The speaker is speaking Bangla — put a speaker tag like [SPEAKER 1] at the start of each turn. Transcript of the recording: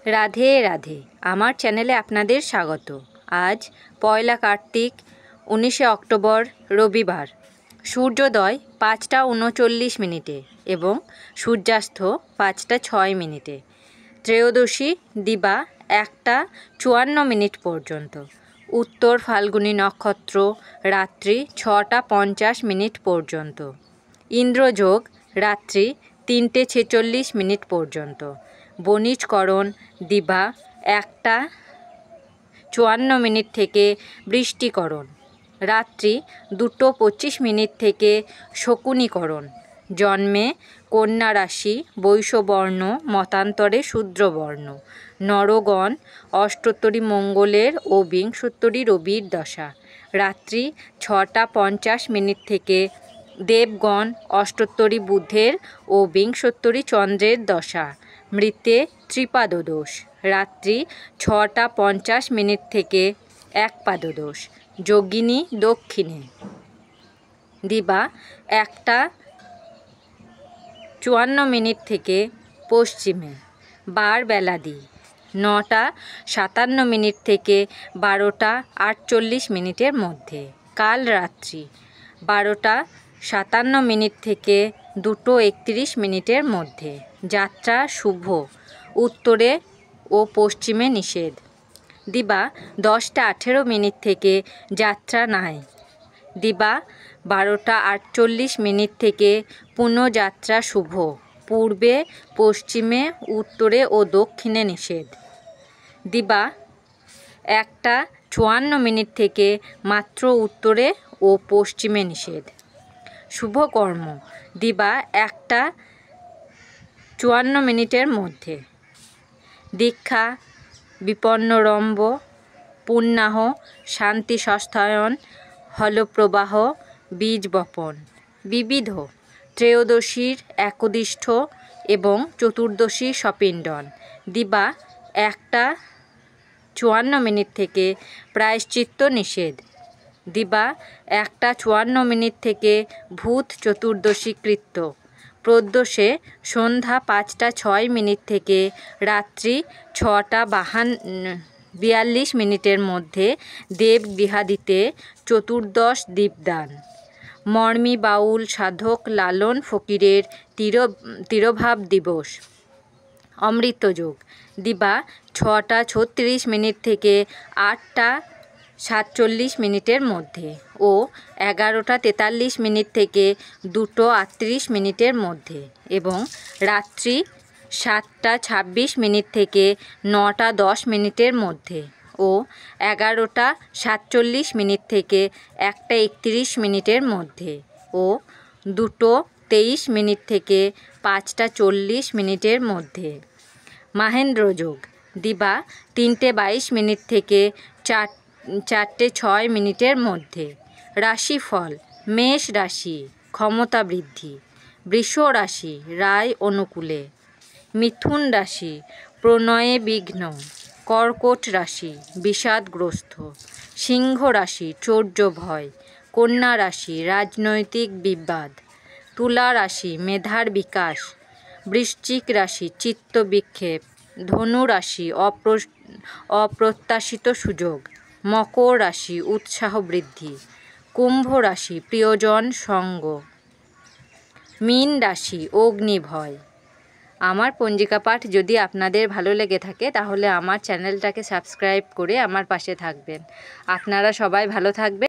[SPEAKER 1] রাধে রাধে, আমার চ্যানেলে আপনাদের স্বাগত। আজ পয়লা কার্তিক, 19শে অক্টোবর, রবিবার। সূর্যোদয় 5টা 39 মিনিটে এবং সূর্যাস্ত 5টা 6 মিনিটে। ত্রয়োদশী দিবা 1টা 54 মিনিট পর্যন্ত। উত্তর ফাল্গুনী নক্ষত্র রাত্রি 6টা 50 মিনিট পর্যন্ত। ইন্দ্রযোগ রাত্রি 3টে 46 মিনিট পর্যন্ত। বণিজকরণ দিবা 1টা 54 মিনিট থেকে বৃষ্টিকরণ রাত্রি 2টো 25 মিনিট থেকে শকুনিকরণ। জন্মে কন্যা রাশি, বৈশ্যবর্ণ, মতান্তরে শূদ্রবর্ণ। নরগণ অষ্টোত্তরী মঙ্গলের ও বিংশোত্তরী রবির দশা। রাত্রি 6টা 50 মিনিট থেকে দেবগণ অষ্টোত্তরী বুধের ও বিংশোত্তরী চন্দ্রের দশা। মৃতে ত্রিপাদদোষ। রাত্রি 6টা 50 মিনিট থেকে একপাদদোষ। যোগিনী দক্ষিণে। দিবা 1টা 54 মিনিট থেকে পশ্চিমে। বার বেলাদি 9টা 57 মিনিট থেকে 12টা 48 মিনিটের মধ্যে। কাল রাত্রি 12টা 57 মিনিট থেকে 2টো 31 মিনিটের মধ্যে। যাত্রা শুভ, উত্তরে ও পশ্চিমে নিষেধ। দিবা 10টা 18 মিনিট থেকে যাত্রা নাই। দিবা 12টা 48 মিনিট থেকে পুনঃযাত্রা শুভ, পূর্বে, পশ্চিমে, উত্তরে ও দক্ষিণে নিষেধ। দিবা 1টা 54 মিনিট থেকে মাত্র উত্তরে ও পশ্চিমে নিষেধ। শুভকর্ম দিবা 1টা 54 মিনিটের মধ্যে। দীক্ষা, বিপন্নরম্ভ, পুণ্যাহ, শান্তি সস্তায়ন, হলপ্রবাহ, বীজ বপন। বিবিধ ত্রয়োদশীর একদিষ্ঠ এবং চতুর্দশী সপিণ্ডন। দিবা 1টা 54 মিনিট থেকে প্রায়শ্চিত্ত নিষেধ। দিবা 1টা 54 মিনিট থেকে ভূত চতুর্দশী কৃত্য। প্রদোষে সন্ধ্যা 5টা 6 মিনিট থেকে রাত্রি 6টা 42 মিনিটের মধ্যে দেবগৃহাদিতে চতুর্দশ দীপদান। মর্মী বাউল সাধক লালন ফকিরের তিরোভাব দিবস। অমৃতযোগ দিবা 6টা 36 মিনিট থেকে 8টা 47 মিনিটের মধ্যে ও 11টা 43 মিনিট থেকে 2টো 38 মিনিটের মধ্যে এবং রাত্রি 7টা 26 মিনিট থেকে 9টা 10 মিনিটের মধ্যে ও 11টা 47 মিনিট থেকে 1টা 31 মিনিটের মধ্যে ও 2টো 23 মিনিট থেকে 5টা 40 মিনিটের মধ্যে। মাহেন্দ্রযোগ দিবা 3টে 22 মিনিট থেকে 4টে 6 মিনিটের মধ্যে। রাশিফল: মেষ রাশি ক্ষমতা বৃদ্ধি, বৃষ রাশি রায় অনুকূলে, মিথুন রাশি প্রণয়ে বিঘ্ন, কর্কট রাশি বিষাদগ্রস্ত, সিংহ রাশি চৌর্য ভয়, কন্যা রাশি রাজনৈতিক বিবাদ, তুলা রাশি মেধার বিকাশ, বৃশ্চিক রাশি চিত্ত বিক্ষেপ, ধনু রাশি অপ্রত্যাশিত সুযোগ, মকর রাশি উৎসাহ বৃদ্ধি, কুম্ভ রাশি প্রিয়জন সঙ্গ, মীন রাশি অগ্নিভয়। আমার পঞ্জিকা পাঠ যদি আপনাদের ভালো লেগে থাকে তাহলে আমার চ্যানেলটাকে সাবস্ক্রাইব করে আমার পাশে থাকবেন। আপনারা সবাই ভালো থাকবেন।